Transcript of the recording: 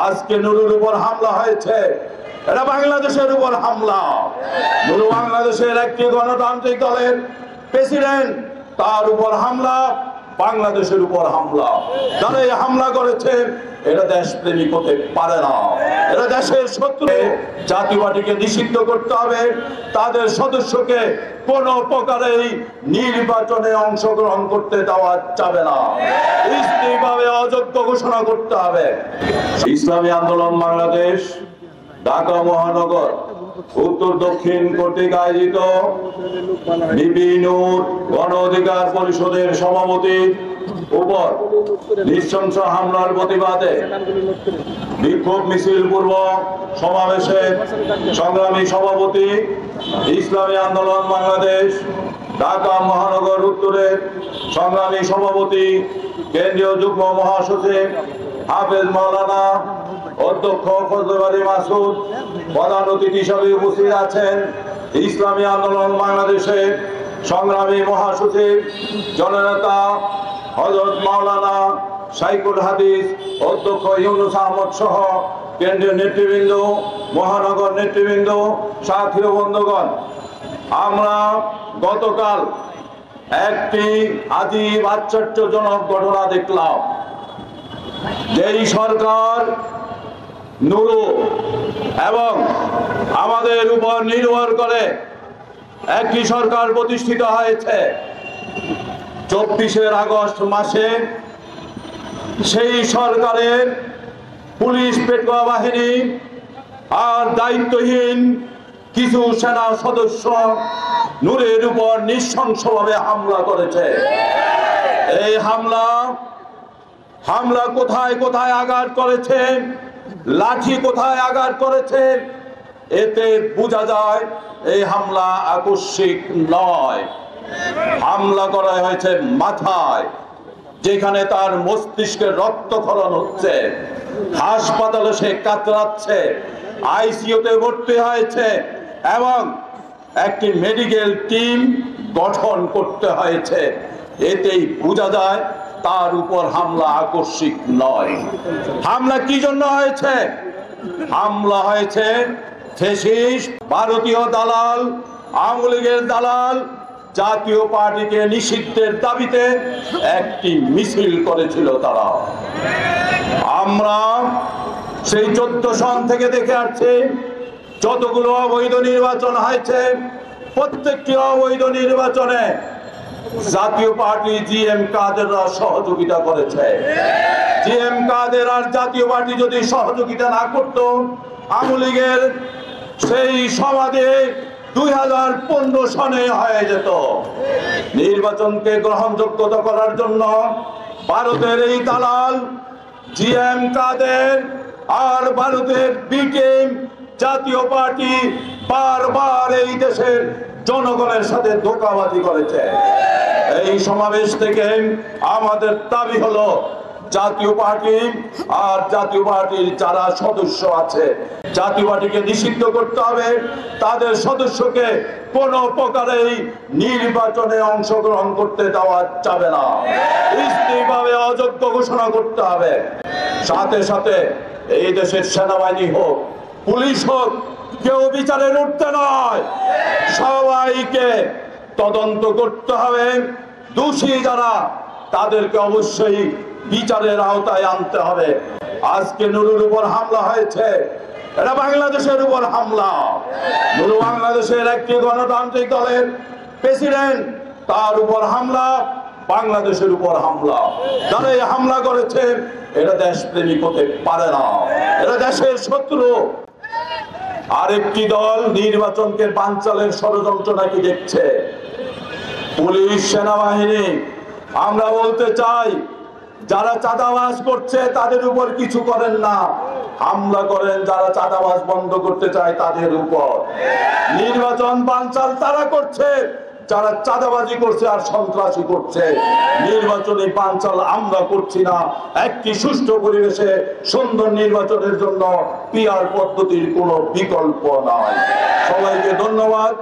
আজকে নুরুর উপর হামলা হয়েছে, এটা বাংলাদেশের উপর হামলা। নুরু বাংলাদেশের একটি গণতান্ত্রিক দলের প্রেসিডেন্ট, তার উপর হামলা, বাংলাদেশের উপর হামলা। যারা এই হামলা করেছে এটা দেশপ্রেমিক হতে পারে না, এটা দেশের শত্রু। জাতীয় পার্টিকে নিষিদ্ধ করতে হবে, তাদের সদস্যকে কোন প্রকারেই নির্বাচনে অংশগ্রহণ করতে দেওয়া যাবে না, স্থায়ীভাবে অযোগ্য ঘোষণা করতে হবে। ইসলামী আন্দোলন বাংলাদেশ ঢাকা মহানগর উত্তর দক্ষিণ কর্তৃক আয়োজিত বিভিন্ন গণ অধিকার পরিষদের সভাপতির উপর নৃশংস হামলার প্রতিবাদে বিক্ষোভ মিছিল পূর্ব সমাবেশে সংগ্রামী সভাপতি ইসলামী আন্দোলন বাংলাদেশ ঢাকা মহানগর উত্তরের সংগ্রামী সভাপতি কেন্দ্রীয় যুগ্ম মহাসচিব হাফেজ মাওলানা অধ্যক্ষ ফজলুল বারী মাসুদ, প্রধান অতিথি হিসেবে উপস্থিত আছেন ইসলামী আন্দোলন বাংলাদেশের সংগ্রামী মহাসচিব জননেতা হযরত মাওলানা শাইখুল হাদিস অধ্যক্ষ ইউনুস আহমদ সহ কেন্দ্রীয় নেতৃবৃন্দ, মহানগর নেতৃবৃন্দ, সাথী ও বন্ধুগণ। আমরা গতকাল একটি আজীব আশ্চর্যজনক ঘটনা দেখলাম। যেই সরকার নুরু এবং আমাদের উপর নির্ভর করে একটি সরকার প্রতিষ্ঠিত হয়েছে 24 আগস্ট মাসে, সেই সরকারের পুলিশ পেটুয়া বাহিনী আর দায়িত্বহীন কিছু সেনা সদস্য নূরের উপর নৃশংসভাবে হামলা করেছে। এই হামলা কোথায় কোথায় আঘাত করেছে, লাঠি কোথায় আঘাত করেছে, এতে বোঝা যায় এই হামলা আকস্মিক নয়। হামলা করা হয়েছে মাথায়, যেখানে তার মস্তিষ্কের রক্তক্ষরণ হচ্ছে, হাসপাতালে সে কাতরাচ্ছে, আইসিইউতে ভর্তি হয়েছে এবং একটি মেডিকেল টিম গঠন করতে হয়েছে। এতেই বোঝা যায় তার উপর হামলা আকস্মিক নয়। হামলা কি জন্য হয়েছে? হামলা হয়েছে ফ্যাসিস্ট ভারতীয় দালাল, আওয়ামী লীগের দালাল জাতীয় পার্টিকে নিষিদ্ধের দাবিতে একটি মিছিল করেছিল তারা। আমরা সেই 14 সন থেকে দেখে আসছি, যতগুলো অবৈধ নির্বাচন হয়েছে প্রত্যেকটি অবৈধ নির্বাচনে জাতীয় পার্টি জিএম কাদেররা সহযোগিতা করেছে। জিএম কাদের আর জাতীয় পার্টি যদি সহযোগিতা না করত, আওয়ামী লীগের সেই সমাজে 2015 সনে হয়ে যেত। নির্বাচনকে গ্রহণযোগ্যতা করার জন্য ভারতের এই দালাল জিএম কাদের আর ভারতের বি টিম জাতীয় পার্টি বারবার এই দেশের জনগণের সাথে ধোঁকাবাজি করেছে। এই সমাবেশ থেকে আমাদের দাবি হলো জাতীয় পার্টি আর জাতীয় পার্টির যারা সদস্য আছে জাতীয় পার্টিকে নিষিদ্ধ করতে হবে, তাদের সদস্যকে কোন প্রকারেই নির্বাচনে অংশগ্রহণ করতে দেওয়া যাবে না, স্থায়ীভাবে অযোগ্য ঘোষণা করতে হবে। সাথে সাথে এই দেশের সেনাবাহিনী হোক, পুলিশ হোক, কেউ বিচারের ঊর্ধ্বে নয়, সবাইকে তদন্ত করতে হবে। দোষী যারা তাদেরকে অবশ্যই বিচারের আওতায় আনতে হবে। আজকে নুরুর উপর হামলা হয়েছে, এটা বাংলাদেশের উপর হামলা। নুরু বাংলাদেশের একটি গণতান্ত্রিক দলের প্রেসিডেন্ট, তার উপর হামলা, বাংলাদেশের উপর হামলা। যারা এই হামলা করেছে এটা দেশপ্রেমিক হতে পারে না, এটা দেশের শত্রু। আরেকটি দল নির্বাচনকে বানচালের ষড়যন্ত্র নাকি দেখছে, পুলিশ সেনাবাহিনী। আমরা বলতে চাই, যারা চাঁদাবাজ করছে তাদের উপর কিছু করেন না, হামলা করেন যারা চাঁদাবাজ বন্ধ করতে চায় তাদের উপর। নির্বাচন বানচাল তারা করছে যারা চাঁদাবাজি করছে আর সন্ত্রাসী করছে। নির্বাচনী বানচাল আমরা করছি না। একটি সুষ্ঠু পরিবেশে সুন্দর নির্বাচনের জন্য পিআর পদ্ধতির কোনো বিকল্প নাই। সবাইকে ধন্যবাদ।